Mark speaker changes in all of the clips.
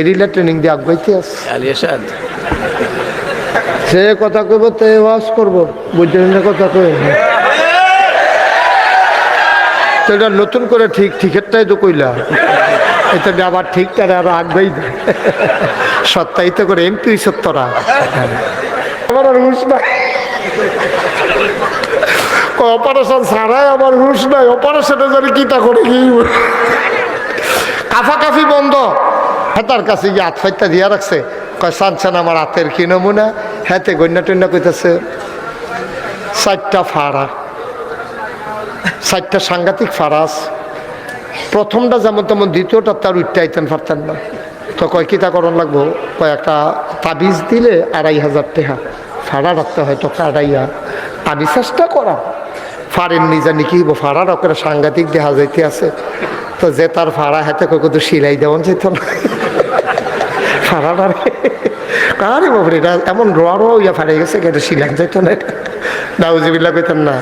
Speaker 1: এরিলা training দিয়ে আগাইতে আছে
Speaker 2: আলিয়াসাদ
Speaker 1: সে কথা কইব তে ওয়াজ করবো বুঝলেন না কথা কই তো এটা নতুন করে ঠিকেরটাই তো কইলা এটা আবার ঠিকটা আরো আগবেই সত্যায়িত করে এমপি সত্যরা আমার আর হুশ নাই অপারেশন ছাড়াই আমার হুশ নাই অপারেশনে জানি কিতা করে কি কাফাকাফি বন্ধ হাতার কাছে গিয়ে হাত ফাইটটা দিয়া রাখছে কয় সানসান আমার হাতের কি নমুনা হাতে গন্যা টন্যা কইতেছে 4টা ফাড়া 4টা সাংঘাতিক ফারাস প্রথমটা যেমন তেমন দ্বিতীয়টা তার উঠতে আইতেন পারতেন না তো কয় কিতা করণ লাগবো কয়েকটা তাবিজ দিলে 2500 টাকা ফাড়া রাখতে হয়তো কাটাইয়া আমি চেষ্টা করা ফাড়েন নিজে কি ফাড়া রকের সাংঘাতিক দেখা যাইতে আছে তো যে তার ফাড়া হাতে কই কত সিলাই দেওয়ান যেত না ফাড়াটা কারে বাবরে এটা এমন রোয়ারও ইয়া ফাড়ে গেছে এটা সিলাই যাইত না নাউজিবিল্লাহ কইতেন না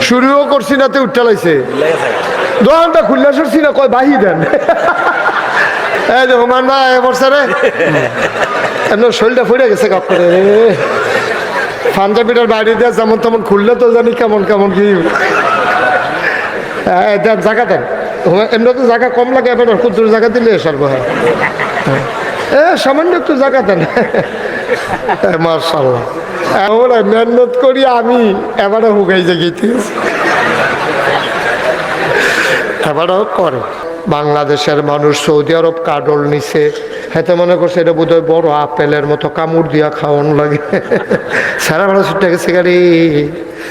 Speaker 1: শুরুও করছি না তো উঠতে লাইছে দোকানটা খুললে সরছি না কয় বাহি দেন এই যে হুমান ভাই বর্ষারে এমন শরীরটা ফুটে গেছে কাপ করে পাঞ্জাবিটার বাড়ি দিয়ে যেমন তেমন খুললে তো জানি কেমন কেমন কি দেন জায়গা দেন এমনি তো জায়গা কম লাগে এবার ক্ষুদ্র জায়গা দিলে সর্ব হয় সামান্য একটু জায়গা দেন মার্শাল্লাহ মেহনত করি আমি এবারে হুগাই জাগিতে এবারও করে বাংলাদেশের মানুষ সৌদি আরব কাডল নিছে হেতে মনে করছে এটা বোধহয় বড় আপেলের মতো কামড় দিয়া খাওয়ান লাগে সারা বেড়া ছুটে গেছে গাড়ি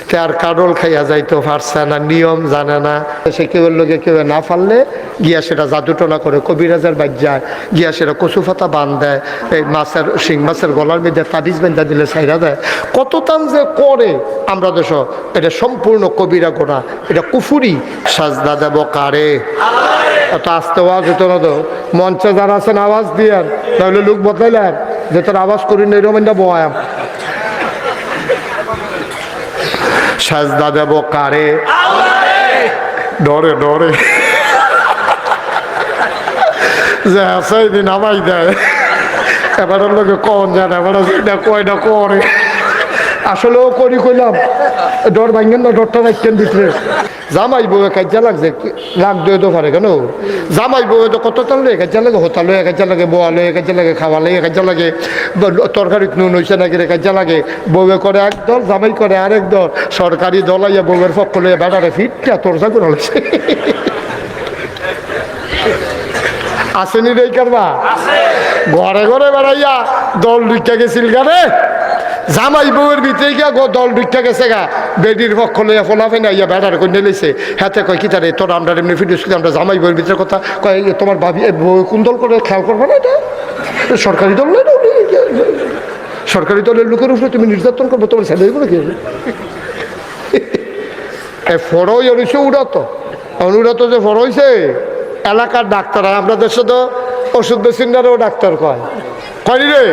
Speaker 1: সে আর কাডল খাইয়া যাইতো পারছে না নিয়ম জানে না সে কেউ লোকে কেউ না পারলে গিয়া সেটা জাদুটনা করে কবিরাজের বাদ যায় গিয়া সেটা কচু ফাতা বান দেয় এই মাছের শিং মাছের গলার মধ্যে তাবিজ বেঁধা দিলে ছাইরা দেয় কত তান যে করে আমরা দেশ এটা সম্পূর্ণ কবিরা গোনা এটা কুফুরি সাজদা দেব কারে এত আস্তে আওয়াজ হতো না তো মঞ্চে যারা আছেন আওয়াজ দিয়ার তাহলে লোক বদলাইলেন যে তোর আওয়াজ করি না এরকম বয়াম সাজদা দেব কারে ডরে ডরে যে আছে নামাই দেয় এবার লোকে কন জানে এবার কয়টা করে আসলেও করি কইলাম ডর ভাঙেন না ডরটা রাখতেন ভিতরে জামাই বউয়ে কাজা লাগছে লাগ দিয়ে তো পারে কেন জামাই বউয়ে তো কত টান লয়ে কাজা লাগে হোতা লয়ে কাজা লাগে বোয়া লয়ে কাজা লাগে খাওয়া লয়ে কাজা লাগে তরকারি নুন হয়েছে নাকি রে কাজা লাগে বউয়ে করে এক দল জামাই করে আরেক দল সরকারি দলাইয়া বউয়ের পক্ষ লইয়া বেড়ারে ফিটটা তোরজা করে হয়েছে আসেনি রে কারবা ঘরে ঘরে বেড়াইয়া দল দুইটা গেছিল গানে জামাই বউয়ের ভিতরে গিয়া দল দুইটা গেছে গা বেডির পক্ষ লইয়া ফোলাফে না ইয়া বেড়ার করে নিয়েছে হাতে কয় কি তারে তোর আমরা এমনি ফিডিস আমরা জামাই বউয়ের ভিতরে কথা কয় তোমার ভাবি বউ কোন দল করে খেয়াল করবে না এটা সরকারি দল নয় সরকারি দলের লোকের উপরে তুমি নির্যাতন করবো তোমার ছেলে করে কি ফড়ই হয়েছে উড়াত উড়াত যে ফড় হয়েছে এলাকার ডাক্তার আমরা দেশে তো ওষুধ বেসিনারও ডাক্তার কয় কয়নি রে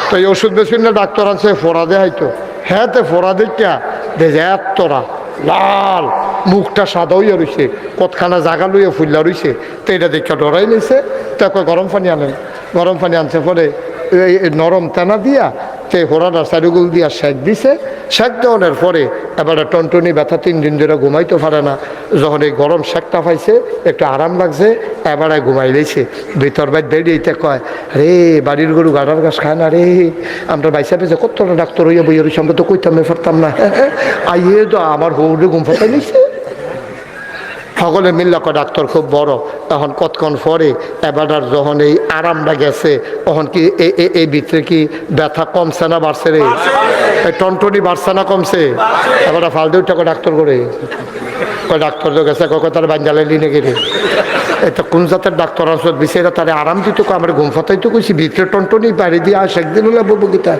Speaker 1: তো এই ওষুধ বেসিনা ডাক্তার আছে ফোড়া দেয় হয়তো হ্যাঁ তো ফোড়া দেখা দেখে এতরা লাল মুখটা সাদা হইয়া রয়েছে কতখানা জায়গা লইয়া ফুল্লা রয়েছে তো এটা দেখা ডরাই নিছে তো গরম পানি আনেন গরম পানি আনছে পরে নরম তেনা দিয়া তে হোরাটা চারিগুল দিয়া শেক দিছে শেক দেওয়ানোর পরে এবারে টনটনি ব্যথা 3 দিন ধরে ঘুমাইতে পারে না যখন এই গরম শেকটা পাইছে একটু আরাম লাগছে এবারে ঘুমাই দিয়েছে ভিতর বাইর বেরিয়েতে কয় রে বাড়ির গরু গাড়ার গাছ খায় না রে আমরা বাইসা পেয়েছে কতটা ডাক্তার হইয়া বইয়া রয়েছে আমরা তো কইতাম পারতাম না আইয়ে তো আমার হৌরে ঘুম ফাটাই নিছে সকলে মিল্লা কয় ডাক্তার খুব বড় তখন কতক্ষণ পরে এবার যখন এই আরামটা গেছে তখন কি এই ভিতরে কি ব্যথা কমছে না বাড়ছে রে টনটনি বাড়ছে না কমছে এবার ফালতু টাকা ডাক্তার করে কয় ডাক্তার তো গেছে কয় তার বাঞ্জালে লিনে গেলে এটা কোন জাতের ডাক্তার আসলে বিষয়টা তারা আরাম দিত আমার ঘুম ফাতাই তো কইছি ভিতরে টনটনি বাইরে দিয়ে আস একদিন হলে বলবো গীতা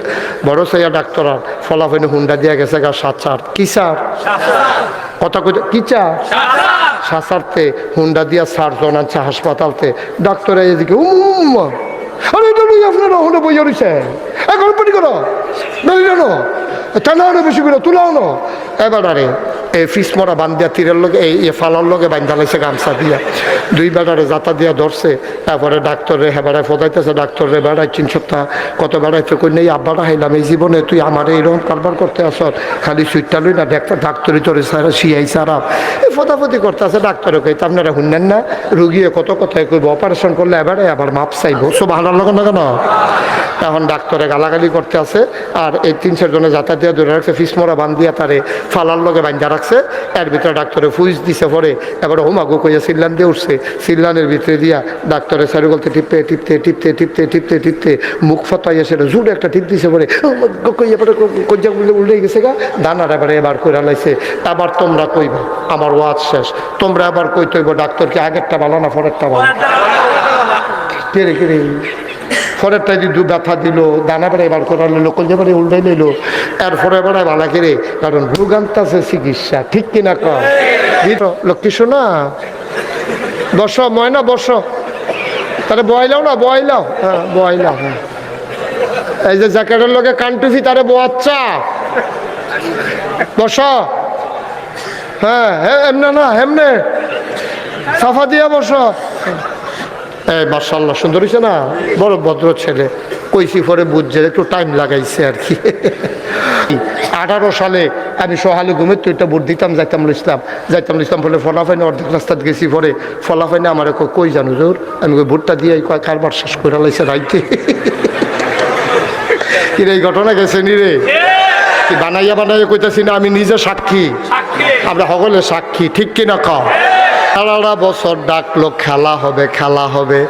Speaker 1: বড় সাইয়া ডাক্তার ফলাফলে হুন্ডা দিয়া গেছে গা 7 কি স্যার কথা কই কি চা সাসারতে হুন্ডা দিয়া 4 জন আছে হাসপাতালতে ডাক্তার এদিকে আরে এটা লই আপনারা হুন্ডা বইয়া রইছে এখন পানি করো বেরিয়ে না টানা বেশি করে তুলাও না এবারে এই ফিস মরা বান্ধিয়া তীরের লগে এই ফালার লগে বান্ধা লাইছে গামছা দিয়া, দুই বেড়ারে জাতা দিয়া ধরছে। তারপরে ডাক্তারে হেবাড়ায় ফোদাইতেছে, ডাক্তারে বেড়ায় 3 সপ্তাহ কত বেড়াইতে কই নেই আব্বাটা হাইলাম এই জীবনে তুই আমার এইরকম কারবার করতে আস, খালি সুইটটা লই না ডাক্তারি তোরে সারা শিয়াই সারা এই ফোদাফতি করতে আছে। ডাক্তারে কই আপনারা শুনলেন না, রুগিয়ে কত কথায় কইব অপারেশন করলে এবারে আবার মাপ চাইব, সব হালার লগে না কেন। এখন ডাক্তারে গালাগালি করতে আছে, আর এই 3-4 জনে যাতায়াত দিয়ে ধরে রাখছে, ফিস মরা বান্ধিয়া তারে ফালার লগে বান্ধা রাখছে। এর ভিতরে ডাক্তারে ফুইস দিছে, পরে এবার হোমাগো কইয়া সিল্লান দিয়ে উঠছে, সিল্লানের ভিতরে দিয়া ডাক্তারে সারি বলতে টিপতে টিপতে টিপতে টিপতে টিপতে টিপতে মুখ ফতাইয়া সেটা জুড়ে একটা টিপ দিছে, পরে কইয়া পরে কজ্জাগুলো উল্টে গেছে গা, দানার এবার করে লাইছে। আবার তোমরা কইবা আমার ওয়াজ শেষ, তোমরা আবার কইতে হইব ডাক্তারকে আগেরটা ভালো না পরেরটা ভালো, কেড়ে কেড়ে পরেরটা যদি ব্যথা দিল, দানা বেড়ে এবার করা লইলো, কলজা বেড়ে উল্টাই লইলো, এরপরে বেড়ায় ভালো করে, কারণ রোগান্ত আছে চিকিৎসা, ঠিক কিনা কর লক্ষ্মী শোনা। বস ময়না বস, তারে বয়লাও না, বয়লাও, হ্যাঁ বয়লাও, হ্যাঁ এই যে জ্যাকেটের লগে কানটুফি তারে বোয়াচ্ছা, বস, হ্যাঁ হ্যাঁ এমনে না এমনে সাফা দিয়া বস। এই মাশাআল্লাহ সুন্দর হয়েছে না, বড় ভদ্র ছেলে, কইসি পরে বুঝছে, একটু টাইম লাগাইছে আর কি। 18 সালে আমি সহালে ঘুমে তো এটা ভোট দিতাম, যাইতাম ইসলাম বলে ফলাফাইনে অর্ধেক রাস্তাত গেছি, পরে ফলাফাইনে আমার কই জানো জোর, আমি ওই ভোটটা দিয়ে কয় কারবার শেষ করে লাইছে রাইতে। কিরে এই ঘটনা গেছে নি রে, কি বানাইয়া কইতাছি না, আমি নিজে সাক্ষী, আমরা সকলে সাক্ষী, ঠিক কিনা খাও। 18 বছর ডাকলো খেলা হবে খেলা হবে,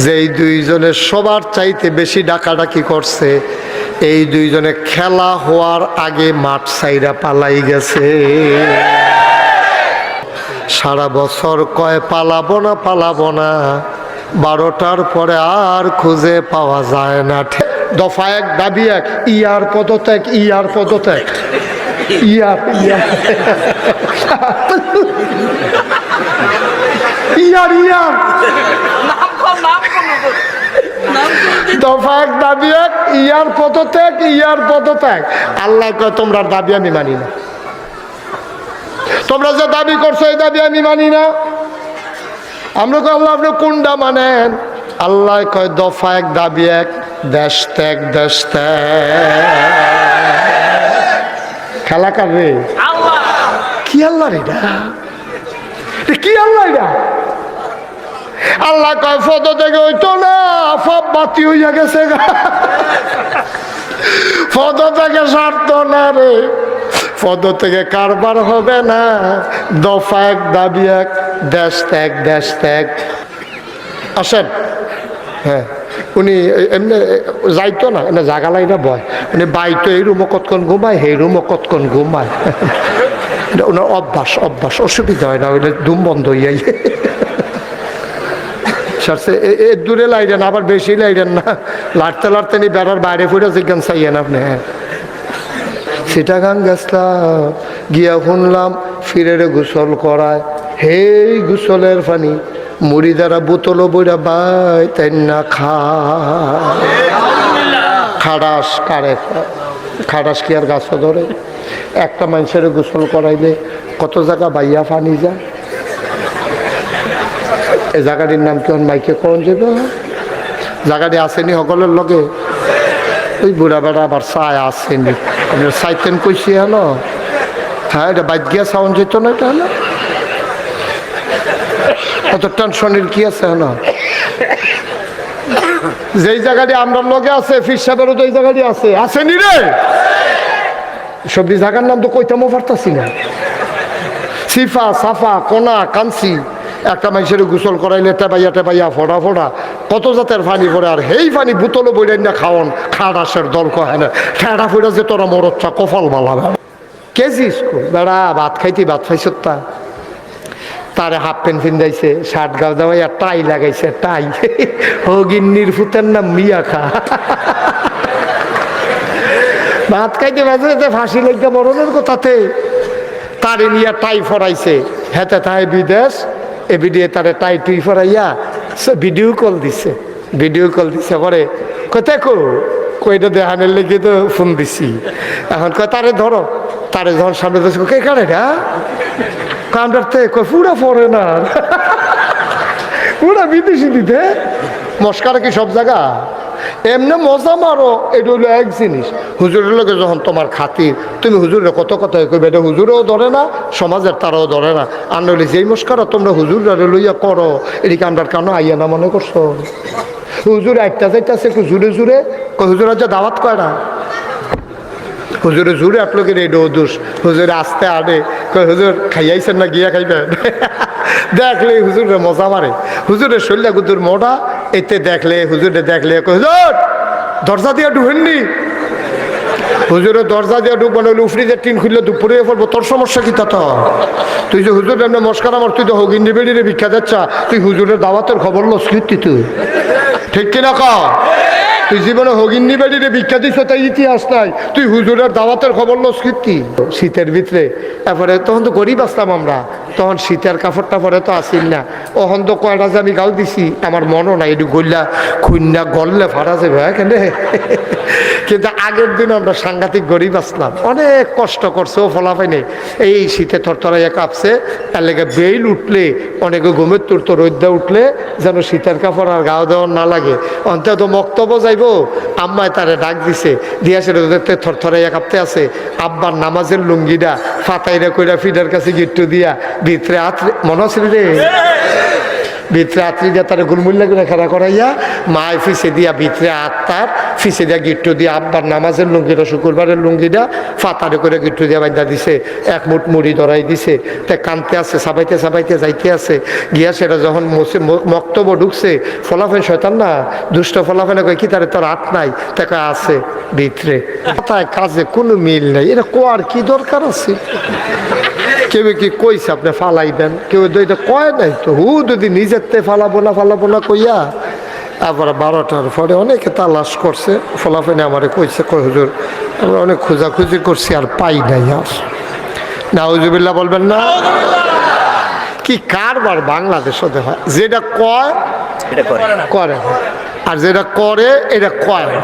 Speaker 1: যেই 2 জনের সবার চাইতে বেশি ডাকাডাকি করছে, এই 2 জনে খেলা হওয়ার আগে মাঠ সাইরা পালাই গেছে। সারা বছর কয় পালাবো না, 12টার পরে আর খুঁজে পাওয়া যায় না। দফা 1 দাবি 1, ইয়ার পদত্যাগ, ইয়ার পদত্যাগ, ইয়ার ইয়ার ইয়ার দফা 1 দাবি 1, ইয়ার পদত্যাগ, ইয়ার পদত্যাগ। আল্লাহ কয় তোমরা দাবি আমি মানি না, তোমরা যে দাবি করছো এই দাবি আমি মানি না। আমরা কই আল্লাহ আপনি কোনটা মানেন? আল্লাহ কয় দফা 1 দাবি 1, দেশ ত্যাগ, দেশ ত্যাগ। খেলা কাটবে কি আল্লাহ রে, কি আল্লাহ এটা? আল্লাহ কয় পদ থেকে হইতো না, সব বাতি হইয়া গেছে, পদ থেকে সারত না রে, পদ থেকে কারবার হবে না। দফা 1 দাবি 1, দেশ ত্যাগ, দেশ ত্যাগ। আসেন, হ্যাঁ উনি এমনি যাইতো না, এমনি জাগালাইরা বয়, উনি বাইতো এই রুমও কতক্ষণ ঘুমায়, সেই রুমও কতক্ষণ ঘুমায়, ওনার অভ্যাস, অসুবিধা হয় না, ওইটা ধুম বন্ধ হইয়াই। দূরে লাইলেন, আবার বেশি লাইলেন না, লাড়তে নি বেড়ার বাইরে ফুটে জিজ্ঞান চাইয়েন আপনি। হ্যাঁ সিটাগাং গেছলাম, গিয়া শুনলাম ফিরে গোসল করায়, হেই গোসলের পানি মুড়ি দ্বারা বোতল বইরা বাই তাই না খাড়াস কারে, খাড়াস কি আর গাছ ধরে? একটা মানুষের গোসল করাইলে কত জায়গা বাইয়া পানি যায়। এই জায়গাটির নাম কেমন মাইকে কোন যাবে, জায়গাটি আসেনি সকলের লগে, ওই বুড়া বেড়া আবার চায় আসেনি, আপনার চাইতেন কইছি হলো, হ্যাঁ এটা বাইক গিয়া সাউন্ড যেত না, এটা হলো অত টেনশনের কি আছে হলো। যেই জায়গাটি আমরা লগে আছে, ফির সাহেবেরও তো এই জায়গাটি আছে, আসেনি রে, সবজি জায়গার নাম তো কইতামও পারতাছি না, সিফা সাফা কোনা কানসি। একটা মানুষের গোসল করাইলে টেবাইয়া ফোড়া কত জাতের পানি পড়ে, আর সেই পানি বোতলে বইলেন না খাওয়ান, খাড়াসের দল কয় না, ঠেড়া ফুড়া যে তোরা মরচ্ছা কফল মালা কেজি স্কুল বেড়া ভাত খাইতি, ভাত খাইছ তারে হাফ প্যান্ট পিন্ধাইছে, শার্ট গাও দেওয়াই আর টাই লাগাইছে, টাই ও গিন্নির ফুতের নাম মিয়া খা। ভাত খাইতে বাজে ফাঁসি লেগে মরণের কথাতে তারে নিয়ে টাই ফরাইছে, হেতে তাই বিদেশ এ ভিডিও তারে টাই টুই ফরাইয়া ভিডিও কল দিছে পরে কোথায় কইটা দেখানোর লেগে তো ফোন দিছি। এখন কয় তারে ধরো, তারে যখন সামনে ধরছি কে কারে না কামটারতে কয় পুরা পরে না পুরা বিদেশি দিতে মস্কারা কি সব জায়গা এমনি মজা মারো। এটা হলো এক জিনিস। হুজুরের লোকে যখন তোমার খাতির, তুমি হুজুরের কত কথা কইবে, এটা হুজুরেও ধরে না, সমাজের তারাও ধরে না। আর নইলে যেই মস্কারা তোমরা হুজুরে লইয়া করো, এদিকে আমরা কেন আইয়া না মনে করছো? হুজুর একটা যাইতেছে জুড়ে জুড়ে, হুজুর আজ দাওয়াত কয় না, হুজুরে জুড়ে আপনাদের এই দোষ, হুজুরে আসতে আনে কয় হুজুর খাইয়াইছেন না গিয়া খাইবেন দেখলে হুজুরে মজা মারে। হুজুরের শরীরে গুজুর মোটা, এতে দেখলে হুজুরে দেখলে হুজুর দরজা দিয়ে ঢুকেননি, হুজুরের দরজা দিয়ে ঢুকবো না, উফরিদের টিন খুললে দুপুরে পড়বো, তোর সমস্যা কি তা? তুই যে হুজুর এমনি মস্কার আমার, তুই তো হগিন্দি বেড়িরে ভিক্ষা দিচ্ছা, তুই হুজুরের দাওয়াতের খবর লস কীর্তি, তুই ঠিক কিনা ক? তুই জীবনে হগিন্নি বেড়িরে ভিক্ষা দিছ, তাই ইতিহাস নাই, তুই হুজুরের দাওয়াতের খবর লস কীর্তি। শীতের ভিতরে তারপরে তখন তো গরিব আসতাম আমরা, তখন শীতের কাপড়টা পরে তো আসিল না, ওখান তো কয়টা যে আমি গাল দিছি আমার মনও নাই, একটু গল্লা খুন্না গললে ফাটা যাবে কেন। কিন্তু আগের দিন আমরা সাংঘাতিক গরিব আসলাম, অনেক কষ্ট করছে, ও ফলাফাই নেই। এই শীতে থরথরাইয়া কাঁপছে, তার লেগে বেইল উঠলে অনেকে ঘুমের তুলতো, রোদ্দা উঠলে যেন শীতের কাপড় আর গাও দেওয়ার না লাগে। অন্তত মক্তব্য যাইব, আম্মায় তারে ডাক দিছে, দিয়া সেটা দেখতে থরথরাইয়া কাঁপতে আছে। আব্বার নামাজের লুঙ্গিটা ফাতাইরা কইরা ফিডার কাছে গিট্টু দিয়া ভিতরে আত্রে মনে আছে রে, ভিতরে আত্রি দিয়া তারা গুলমুল্লা করে খেলা করাইয়া মায় ফিসে দিয়া ভিতরে আত্মার ফিসে দিয়া গিট্টু দিয়া আব্বার নামাজের লুঙ্গিটা, শুক্রবারের লুঙ্গিটা ফাতারে করে গিট্টু দিয়া বান্ধা দিছে, এক মুঠ মুড়ি ধরাই দিছে। তা কানতে আছে, সাবাইতে সাবাইতে যাইতে আছে, গিয়া সেটা যখন মক্তব্য ঢুকছে, ফলাফেন শয়তান না দুষ্ট ফলাফেনে কয় কি তারে তোর হাত নাই, তাকে আছে ভিতরে কথায় কাজে কোনো মিল নাই, এটা কোয়ার কি দরকার আছে? কেউ কি কইছে আপনি ফালাইবেন, কেউ এটা কয় নাই তো, হু যদি নিজের তে ফালাবো না কইয়া। তারপরে 12টার পরে অনেকে তালাশ করছে, ফলাফেনে আমারে কইছে, কয় হুজুর আমরা অনেক খোঁজাখুঁজি করছি আর পাই নাই। আর নাউজুবিল্লাহ বলবেন না? কি কারবার বাংলাদেশ হতে হয়, যেটা কয় এটা করে, আর যেটা করে এটা কয় না।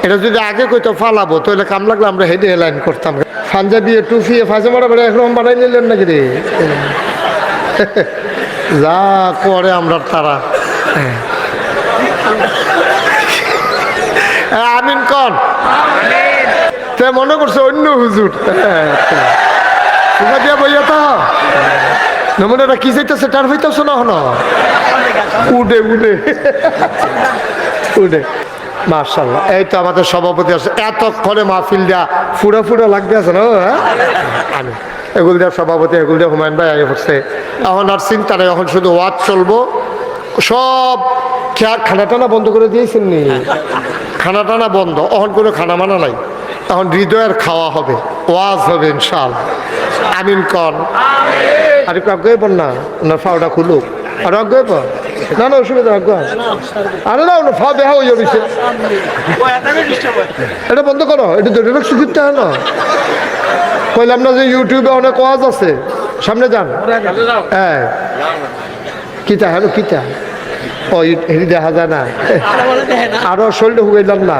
Speaker 1: এটা যদি আগে কইতো ফালাবো, তাহলে কাম লাগলে আমরা হেডে লাইন করতাম। পাঞ্জাবি টুফিয়ে ফাঁসে মারা বেড়ে একরকম বানাই নিলেন নাকি রে? যা করে আমরা তারা। আমিন কন, মনে করছে অন্য হুজুর দিয়া বইয়া তো নমুনাটা কি চাইতেছে, টার হইতেছ না হন উডে উডে উডে। মার্শাল্লাহ, এই তো আমাদের সভাপতি আছে, এতক্ষণে মাহফিল দেওয়া ফুড়া ফুড়া লাগতে আছে না? আমি এগুল দেওয়ার সভাপতি, এগুল দিয়ে হুমায়ুন ভাই আগে পড়ছে। এখন আর চিন্তা নেই, এখন শুধু ওয়াজ চলবো। সব খানা টানা বন্ধ করে দিয়েছেন নি? খানা টানা বন্ধ, এখন কোনো খানা মানা নাই, এখন হৃদয়ের খাওয়া হবে, ওয়াজ হবে ইনশাআল্লাহ। আমিন কন। আর একটু আগে বল না, ওনার ফাওটা খুলুক, আর আগে বল না, না অসুবিধা আগে আরে না, ওনার ফা বেহা হয়ে যাবে, এটা বন্ধ করো, এটা তো ডিরেক্ট সুযোগটা হলো। কইলাম না যে ইউটিউবে অনেক ওয়াজ আছে, সামনে যান। হ্যাঁ কিতা হ্যালো কিতা, ও হেরি দেখা যায় না, আরো শরীরে হুগাইলাম না।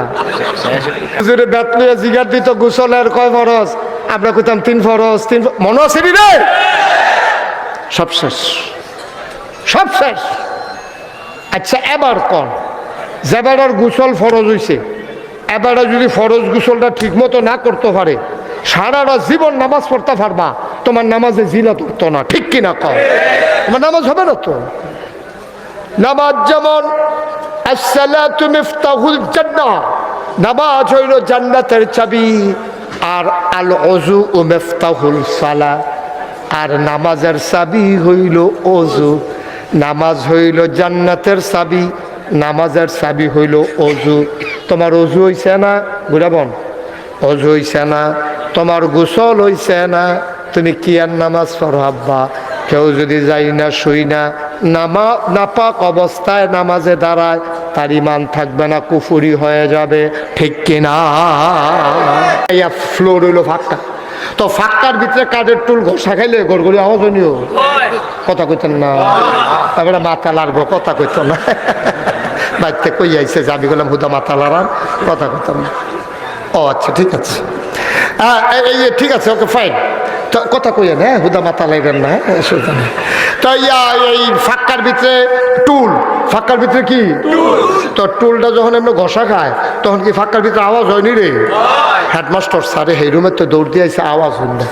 Speaker 1: হুজুরে বেত লইয়া জিগার দিত গোসলের কয় ফরজ, আমরা কইতাম 3 ফরজ, 3 মনে আছে রে? সব শেষ, সব শেষ। আচ্ছা এবার কন, যেবার গোসল ফরজ হইছে, এবার যদি ফরজ গোসলটা ঠিক মতো না করতে পারে, সারাটা জীবন নামাজ পড়তে পারবা, তোমার নামাজে জিনাত উঠতো না, ঠিক কিনা কও? তোমার নামাজ হবে না তো। নামাজ যেমন আসসালাতু মিফতাহুল জান্নাহ, নামাজ হইল জান্নাতের চাবি, আর আল ওযু মিফতাহুল সালাহ, আর নামাজের চাবি হইল ওযু। নামাজ হইল জান্নাতের চাবি, নামাজের চাবি হইল ওযু। তোমার ওযু হইছে না বুড়াবন? ওযু হইছে না, তোমার গোসল হইছে না, তুমি কি আর নামাজ পড়ো আব্বা? কেউ যদি যাই না শুই না নাপাক অবস্থায় নামাজে দাঁড়ায়, তার ইমান থাকবে না, কুফুরি হয়ে যাবে, ঠিক কিনা? ফ্লোর হইল ফাঁকা, তো ফাঁকার ভিতরে কাঠের টুল ঘষা খাইলে গড়গড়ি আওয়াজ হইনিও, কথা কইতেন না, তারপরে মাথা লাগবো, কথা কইত না। বাড়িতে কই আইছে যে আমি বললাম হুদা মাতালার কথা কথা না। ও আচ্ছা ঠিক আছে, এই ঠিক আছে, ওকে ফাইন, কথা কইয়া না, হুদা মাথা লাইবেন না, তো এই ফাঁকার ভিতরে টুল, ফাঁকার ভিতরে কি তো টুলটা যখন এমনি ঘষা খায় তখন কি ফাঁকার ভিতরে আওয়াজ হয়নি রে? হেডমাস্টার স্যারে এই রুমের তো দৌড় দিয়ে আইসে, আওয়াজ হইল না,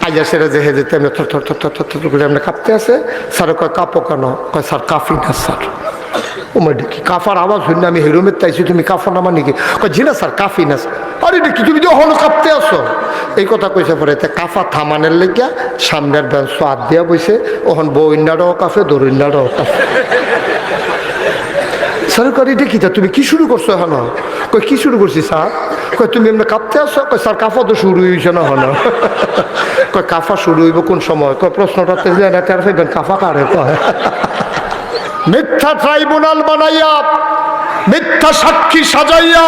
Speaker 1: আইয়া সেটা যে হেঁটে এমনি থর থর থর থর থর করে এমনি কাঁপতে আছে। স্যারে কয় কাঁপো কেন? কয় স্যার কাঁপি না স্যার। ও মা দেখি কাফার আওয়াজ হইল না, আমি হেরুমের তাইছি, তুমি কাফা নামা নাকি? জি না স্যার কাফি না স্যার। আরে দেখি তুমি তো হলো কাঁপতে আসো, এই কথা কইছে পরে কাফা থামানের লেগিয়া সামনের বেঞ্চ হাত দিয়া বইছে, ওখান বইন্ডাটাও কাফে দরিন্ডাটাও কাফে। স্যার কয় এটা কি, তুমি কি শুরু করছো এখন? কই কি শুরু করছি স্যার? কয় তুমি এমনি কাঁপতে আসো? কয় স্যার কাফা তো শুরু হয়েছে না হন। কয় কাফা শুরু হইব কোন সময়? কয় প্রশ্নটা তেলে না তের ফেলবেন, কাফা কারে কয়? মিথ্যা ট্রাইব্যুনাল বানাইয়া, মিথ্যা সাক্ষী সাজাইয়া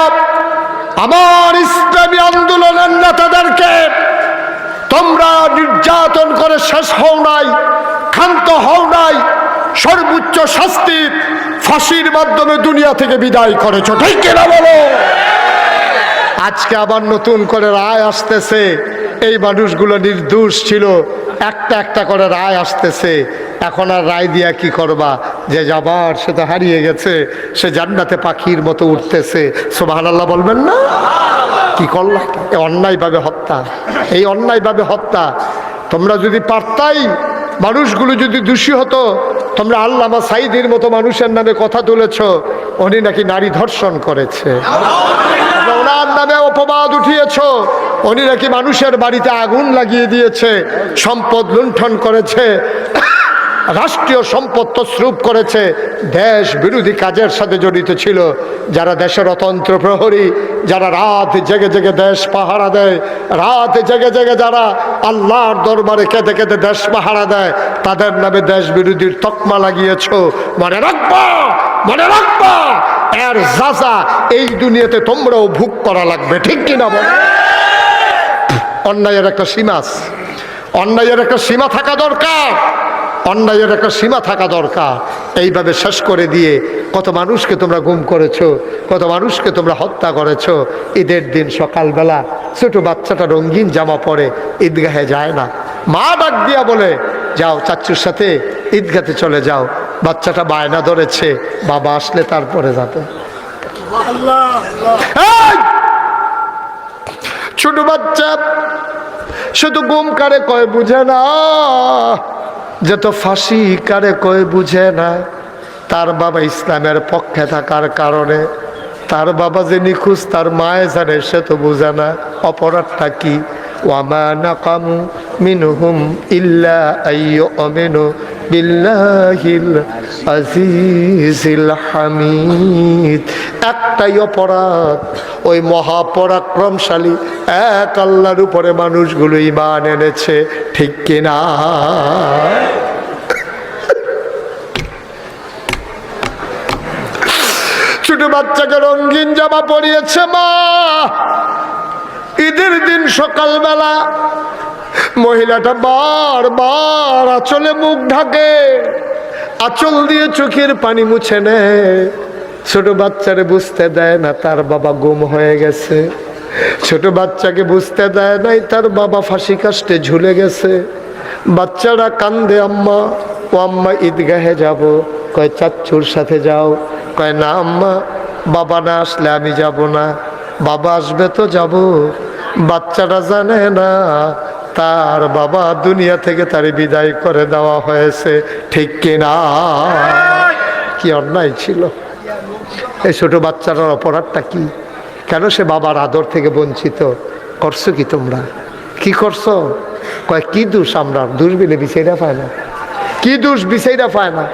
Speaker 1: আমার ইসলামী আন্দোলনের নেতাদেরকে তোমরা নির্যাতন করে শেষ হও নাই, ক্ষান্ত হও নাই, সর্বোচ্চ শাস্তি ফাঁসির মাধ্যমে দুনিয়া থেকে বিদায় করেছ, ঠিক কিনা বলো? আজকে আবার নতুন করে রায় আসতেছে, এই মানুষগুলো নির্দোষ ছিল, একটা একটা করে রায় আসতেছে। এখন আর রায় দিয়া কি করবা? যে যাবার সে তো হারিয়ে গেছে, সে জান্নাতে পাখির মতো উঠতেছে। সুবহানাল্লাহ বলবেন না? কি করলা? অন্যায়ভাবে হত্যা, এই অন্যায়ভাবে হত্যা। তোমরা যদি পারতাই, মানুষগুলো যদি দোষী হতো, তোমরা আল্লামা সাইদির মতো মানুষের নামে কথা তুলেছ, উনি নাকি নারী ধর্ষণ করেছে, ওনার নামে অপবাদ উঠিয়েছ, উনি নাকি মানুষের বাড়িতে আগুন লাগিয়ে দিয়েছে, সম্পদ লুণ্ঠন করেছে, রাষ্ট্রীয় সম্পদ তছরূপ করেছে, দেশ বিরোধী কাজের সাথে জড়িত ছিল। যারা দেশের অতন্ত্র প্রহরী, যারা রাত জেগে জেগে দেশ পাহারা দেয়, রাত জেগে জেগে যারা আল্লাহর দরবারে কেঁদে কেঁদে দেশ পাহারা দেয়, তাদের নামে দেশ বিরোধীর তকমা লাগিয়েছ। মনে রাখবা, মনে রাখবা, এর সাজা এই দুনিয়াতে তোমরাও ভোগ করা লাগবে, ঠিক কিনা বল? অন্যায়ের একটা সীমা আছে, অন্যায়ের একটা সীমা থাকা দরকার, অন্যায়ের একটা সীমা থাকা দরকার। এইভাবে শেষ করে দিয়ে কত মানুষকে তোমরা গুম করেছো, কত মানুষকে তোমরা হত্যা করেছো। ঈদের দিন সকালবেলা ছোট বাচ্চাটা রঙিন জামা পরে ঈদগাহে যায় না, মা ডাক দিয়া বলে যাও চাচ্চুর সাথে ঈদগাতে চলে যাও। বাচ্চাটা বায়না ধরেছে, বাবা আসলে তারপরে যাবে। ছোট বাচ্চা শুধু গুম কারে কয় বুঝে না, যে তো ফাঁসি কারে কয় বুঝে না। তার বাবা ইসলামের পক্ষে থাকার কারণে, তার বাবা যে নিখোঁজ তার মায়ে জানে, সে তো বুঝে না অপরাধটা কি। ওয়ামা নাকামু মিনহুম ইল্লা আইয়ুমিনু বিল্লাহিল আজিজিল হামিদ। একটাই অপরাধ, ওই মহাপরাক্রমশালী এক আল্লাহর উপরে মানুষগুলো ঈমান এনেছে, ঠিক কিনা? ছোট বাচ্চাকে রঙিন জামা পরিয়েছে মা। ঈদের দিন সকালবেলা মহিলাটা বারবার আঁচলে মুখ ঢাকে, আঁচল দিয়ে চোখের পানি মুছে নেয়। ছোট বাচ্চারে বুঝতে দেয় না তার বাবা গুম হয়ে গেছে, ছোট বাচ্চাকে বুঝতে দেয় নাই তার বাবা ফাঁসি কাস্টে ঝুলে গেছে। বাচ্চারা কান্দে, আম্মা ও আম্মা ঈদগাহে যাব। কয় চাচ্চুর সাথে যাও। কয় না আম্মা, বাবা না আসলে আমি যাব না, বাবা আসবে তো যাব। বাচ্চাটা জানে না তার বাবা দুনিয়া থেকে তার বিদায় করে দেওয়া হয়েছে, ঠিক কিনা? কি অন্যায় ছিল এই ছোট বাচ্চাটার, অপরাধটা কি? কেন সে বাবার আদর থেকে বঞ্চিত? করছো কি তোমরা? কি করছো? কয় কি দোষ আমরা? দোষ বিলে বিচাইরা পায় না, কি দোষ বিচাইরা পায় না?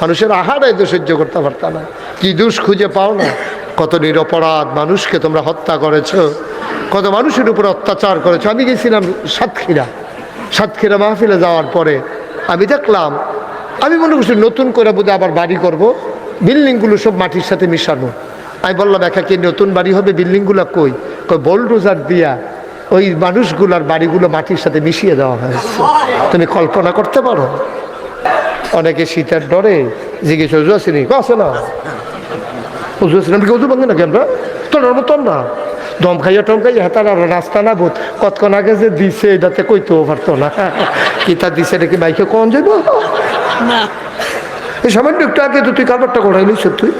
Speaker 1: মানুষের আহারে তো সহ্য করতে পারত না, কি দোষ খুঁজে পাও না? কত নিরপরাধ মানুষকে তোমরা হত্যা করেছো, কত মানুষের উপর অত্যাচার করেছো। আমি গেছিলাম সাতক্ষীরা মাহফিলে যাওয়ার পরে আমি দেখলাম, আমি মনে করছি নতুন করে বোধহয় আবার বাড়ি করব, বিল্ডিংগুলো সব মাটির সাথে মিশানো। আমি বললাম একা কি নতুন বাড়ি হবে? বিল্ডিংগুলো কই? কই বোলডোজার দিয়া ওই মানুষগুলার বাড়িগুলো মাটির সাথে মিশিয়ে দেওয়া হয়েছে। তুমি কল্পনা করতে পারো? অনেকে শীতের ডরে জিজ্ঞেস আছে না, উজু ছিলাম কি উজু ভাঙে নাকি আমরা তোর মতন না দম খাইয়া টম খাইয়া তার আর রাস্তা না বোধ কতক্ষণ আগে যে দিছে এটাতে কইতেও পারতো না কি তা দিছে নাকি বাইকে কন যাইব না এই সামান্য একটু আগে তো তুই কারবারটা করাইলি তুই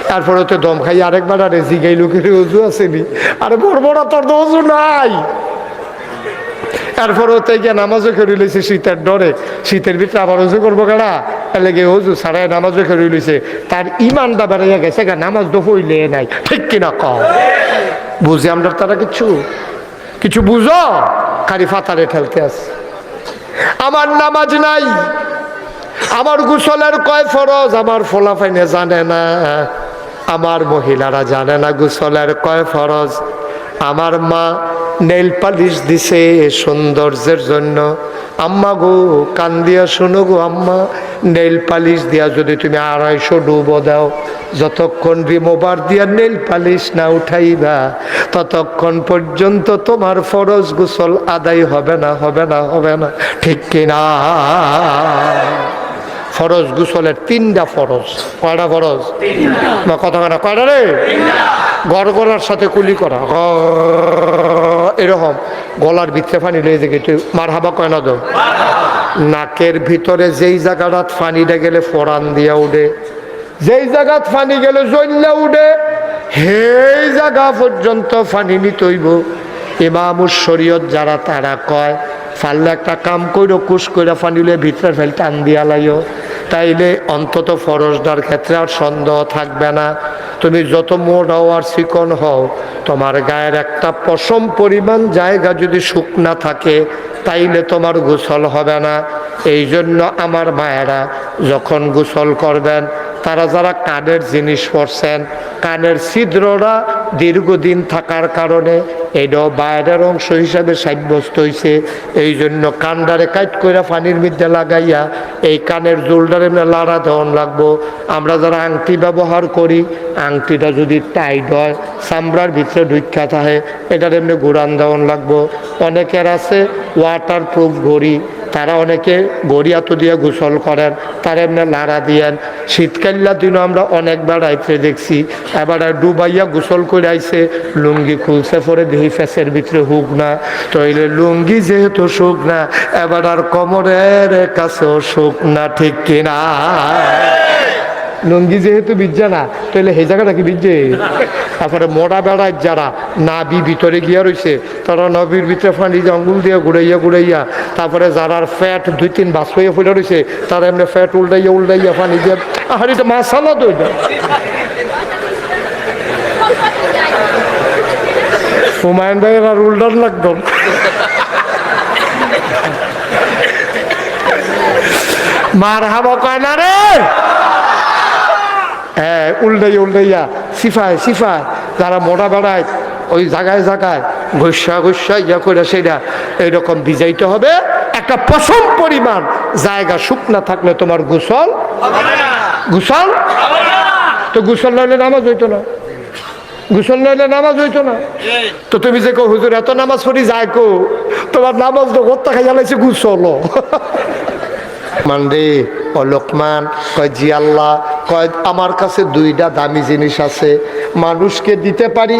Speaker 1: তারপরে তো দম খাই আরেকবার আরে জিগাই লোকের উজু আসেনি আরে বড় বড় তোর তো উজু নাই তারপরে তো গিয়ে নামাজও খেয়ে লইছে শীতের ডরে শীতের ভিতরে আবার উজু করবো কেনা লেগে উজু ছাড়াই নামাজও খেয়ে লইছে তার ইমানটা বেড়াইয়া গেছে নামাজ তো হইলে নাই ঠিক কিনা কম বুঝি আমরা তারা কিছু বুঝো খালি ফাতারে ঠেলতে আছে আমার নামাজ নাই আমার গোসলের কয় ফরজ আমার ফোলাফাইনে জানে না আমার মহিলারা জানে না গোসলের কয় ফরজ আমার মা নেল পালিশ দিছে সৌন্দর্যের জন্য আম্মা গো কান দিয়া শোনো গো আম্মা নেল পালিশ দিয়া যদি তুমি 250 ডুবো দাও যতক্ষণ রিমোভার দিয়া নেল পালিশ না উঠাইবা ততক্ষণ পর্যন্ত তোমার ফরজ গোসল আদায় হবে না ঠিক কিনা ফরজ গোসলের 3টা ফরজ কয়টা ফরজ কথা কয়টা রে গড়গড়ার সাথে কুলি করা এরকম গলার ভিতরে পানি লেগে গেছে মার হাবা কয় না দো নাকের ভিতরে যেই জায়গাটা পানিটা গেলে ফোড়ান দিয়া উঠে যেই জায়গাত পানি গেলে জ্বললে উঠে সেই জায়গা পর্যন্ত পানি নিতে হইব ইমামুস শরীয়ত যারা তারা কয় ফাললে একটা কাম কইরো কুশ কইরা ফানিলে ভিতরে ফেল টান দিয়া লাইও তাইলে অন্তত ফরজদার ক্ষেত্রে আর সন্দেহ থাকবে না তুমি যত মোটা আর চিকন হও তোমার গায়ের একটা পশম পরিমাণ জায়গা যদি শুকনা থাকে তাইলে তোমার গোসল হবে না এই জন্য আমার মায়েরা যখন গোসল করবেন তারা যারা কানের জিনিস পরছেন কানের ছিদ্ররা দীর্ঘদিন থাকার কারণে এটাও বাইরের অংশ হিসাবে সাব্যস্ত হয়েছে এই জন্য কানডারে কাইট করে পানির মধ্যে লাগাইয়া এই কানের জোলডারে লাড়া দেওয়ান লাগবো আমরা যারা আংটি ব্যবহার করি আংটিটা যদি টাইট হয় চামড়ার ভিতরে ঢুকা থাকে এটার এমনি ঘুরান দেওয়ান লাগবো অনেকের আছে ওয়াটার প্রুফ ঘড়ি তারা অনেকে ঘড়ি এত দিয়ে গোসল করেন তারা এমনি লাড়া দিয়েন শীতকালীন দিনও আমরা অনেকবার আইতে দেখছি এবার ডুবাইয়া গোসল করে আইছে লুঙ্গি খুলছে পরে দেখি ফেসের ভিতরে হুক না তইলে লুঙ্গি যেহেতু শুক না এবার আর কোমরের কাছেও শুক না ঠিক কিনা লুঙ্গি যেহেতু বিজ্জা না তাহলে সেই জায়গাটা কি বিজ্জে তারপরে মোড়া বেড়ায় যারা নাবি ভিতরে গিয়া রয়েছে তারা নবীর ভিতরে ফাঁড়ি আঙ্গুল দিয়ে ঘুরাইয়া তারপরে যারা ফ্যাট 2-3 বাস হয়ে ফুলে রয়েছে তারা এমনি ফ্যাট উল্টাইয়া ফানি দিয়ে হাড়িটা মাসালা দই দেয় হুমায়ুন ভাইয়ের আর উল্টার লাগতো মার হাবা কয় না রে হ্যাঁ উল্টাইয়া সিফায় যারা মোটা বেড়ায় ওই জায়গায় ঘষা ইয়া করে সেটা এইরকম ভিজাইতে হবে একটা পশম পরিমাণ জায়গা শুকনা থাকলে তোমার গোসল তো গোসল নইলে নামাজ হইতো না তো তুমি যে কো হুজুর এত নামাজ পড়ি যায় কো তোমার নামাজ তো হত্যা খাইয়া লাইছে গোসল মানরে ও লোকমান কয় জি আল্লাহ কয় আমার কাছে 2টা দামি জিনিস আছে মানুষকে দিতে পারি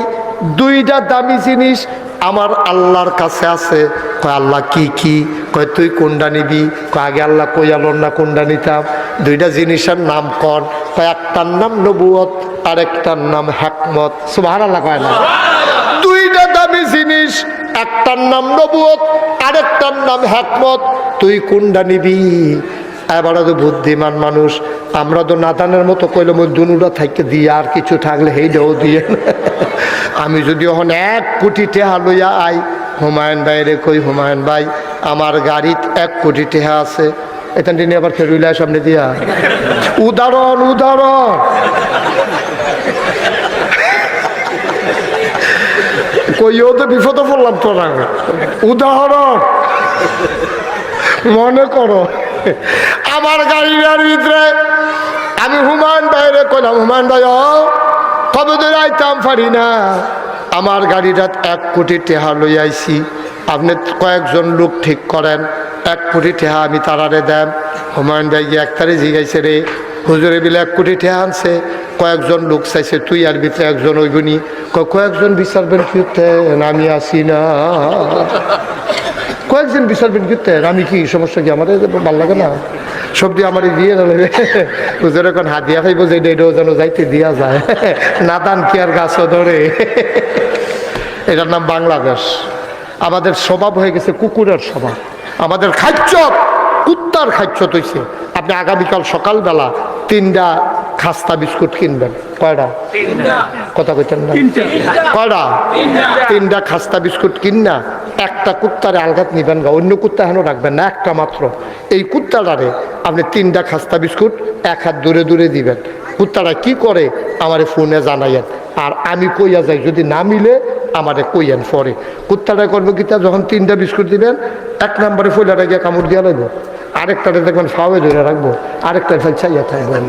Speaker 1: 2টা দামি জিনিস আমার আল্লাহর কাছে আছে কয় আল্লাহ কি কয় তুই কোনটা নিবি কয় আগে আল্লাহ কই আলোর না কোনটা নিতাম 2টা জিনিসের নাম কর কয় একটার নাম নবুয়ত আর একটার নাম হিকমত সুবহানাল্লাহ কয় না 2টা দামি জিনিস একটার নাম নবুয়ত আরেকটার নাম হিকমত তুই কোনটা নিবি এবারে তো বুদ্ধিমান মানুষ আমরা তো নাদানের মতো কইলে মই দুনুটা থাকতে দিয়ে আর কিছু থাকলে সেইটাও দিয়ে আমি যদি এখন 1 কোটি টাকা লইয়া আই হুমায়ুন ভাইরে কই হুমায়ুন ভাই আমার গাড়িতে 1 কোটি টাকা আছে এটা নিয়ে আবার ফেরুইলা সামনে দিয়া উদাহরণ কইও তো বিপদে পড়লাম তোরা উদাহরণ মনে করো আমার গাড়ির ভিতরে আমি হুমায়ুন ভাইরে কইলাম হুমায়ুন ভাই কবে ধরে আইতাম পারি না আমার গাড়িটা 1 কোটি টাকা লই আইছি আপনি কয়েকজন লোক ঠিক করেন 1 কোটি টাকা আমি তারারে দেন হুমায়ুন ভাই 1 তারিখ জিগাইছে রে হুজুরে বিলে 1 কোটি টাকা আনছে, কয়েকজন লোক চাইছে, তুই আর ভিতরে একজন ওইগুনি, কয়েকজন বিচারবেন ফিরতেন, আমি আসি না। কয়েকজন বিচারবেন ফিরতেন, আমি কি সমস্যা কি, আমার ভাল লাগে না, সব দিয়ে আমার দিয়ে যাবে। হুজুর এখন হাত দিয়া খাইব যে এটাও যেন যাইতে দিয়া যায়, নাদান কি আর গাছও ধরে। এটার নাম বাংলাদেশ। আমাদের স্বভাব হয়ে গেছে কুকুরের স্বভাব, আমাদের খাদ্য কুত্তার খাদ্য তৈছে। আপনি আগামীকাল সকালবেলা 3টা খাস্তা বিস্কুট কিনবেন। কয়টা? কথা কইতেন না, কয়টা? 3টা খাস্তা বিস্কুট কিনা একটা কুত্তারে আলগাত নিবেন গা, অন্য কুত্তা হেন রাখবেন না, একটা মাত্র। এই কুত্তাটারে আপনি 3টা খাস্তা বিস্কুট 1 হাত দূরে দূরে দিবেন। কুত্তাটা কি করে আমারে ফোনে জানাইয়েন, আর আমি কইয়া যাই, যদি না মিলে আমারে কইয়েন পরে। কুত্তাটা করবো কি, যখন 3টা বিস্কুট দিবেন, 1 নম্বরে ফইলাটা গিয়ে কামড় দিয়া লাগবো, আরেকটারে দেখবেন ফাওয়ে ধরে রাখবো, আরেকটা চাইয়া থাকবেন।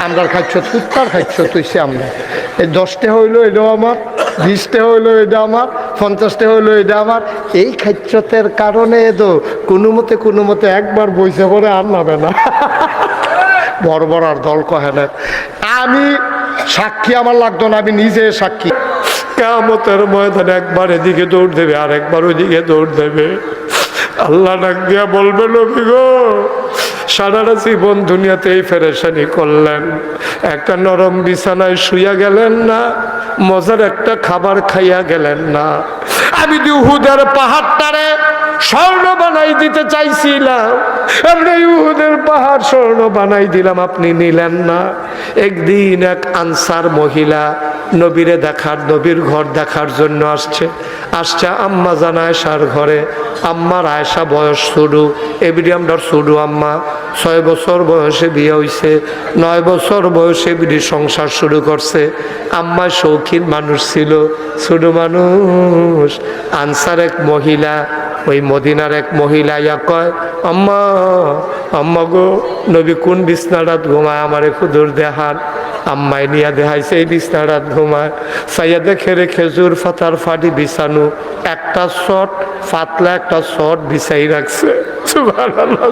Speaker 1: আমরা খাচ্ছ কুত্তার খাচ্ছ তুইছে, আমরা এই 10টা হইলো এটাও আমার, 20টা হইলো এটা আমার, 50টা হইলো এটা আমার। এই খাচ্যতের কারণে তো কোনো মতে একবার বইসে পড়ে আর নাবে না। বড় বড় আর দল কহে না। আমি সাক্ষী আমার লাগতো না, আমি নিজে সাক্ষী। কিয়ামতের ময়দানে একবার এদিকে দৌড় দেবে, আর একবার ওইদিকে দৌড় দেবে। আল্লাহ ডাক দিয়া বলবে, নবী গো, সারাটা জীবন দুনিয়াতে এই ফেরেশানি করলেন, একটা নরম বিছানায় শুইয়া গেলেন না, মজার একটা খাবার খাইয়া গেলেন না। আমি উহুদের পাহাড়টারে স্বর্ণ বানাই দিতে চাইছিলাম, আপনি উহুদের পাহাড় স্বর্ণ বানাই দিলাম, আপনি নিলেন না। একদিন এক আনসার মহিলা নবীরে দেখার, নবীর ঘর দেখার জন্য আসছে আম্মা জান আয়েশার ঘরে। আম্মার আয়েশা বয়স ছোটো, এবিডি আমরা ছোটো আম্মা, 6 বছর বয়সে বিয়ে হয়েছে, 9 বছর বয়সে বিডি সংসার শুরু করছে। আম্মা শৌখিন মানুষ ছিল, ছোট মানুষ। আনসার এক মহিলা, ওই মদিনার এক মহিলা ইয়া কয়, আম্মা গো, নবী কোন বিছনাটাত ঘুমায় আমারে খুদুর দেখান। আম্মাই নিয়া দেখাইছে এই বিছনাটাত ঘুমায়। সাইয়া দেখে রে খেজুর পাতার ফাটি বিছানো, একটা শট পাতলা একটা শট বিছাই রাখছে। সুবহানাল্লাহ।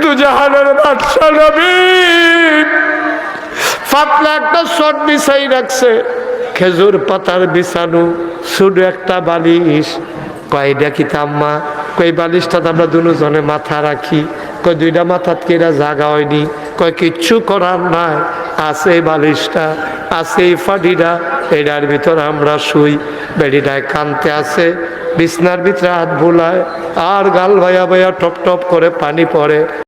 Speaker 1: দুজাহানের বাদশা নবী পাতলা একটা শট বিছাই রাখছে, খেজুর পাতার বিছানো, শুধু একটা বালিশ। কয় দেখি আম্মা, কই বালিশটা আমরা দুজনে মাথা রাখি, কই 2টা মাথাত কেরা জাগা হয়নি, কয় কিচ্ছু করার নাই, আছে এই বালিশটা, আছে এই ফাটিটা, এটার ভিতর আমরা শুই। বেড়িটায় কানতে আছে, বিছনার ভিতরে হাত বোলায়, আর গাল ভাইয়া ভাইয়া টপ টপ করে পানি পড়ে।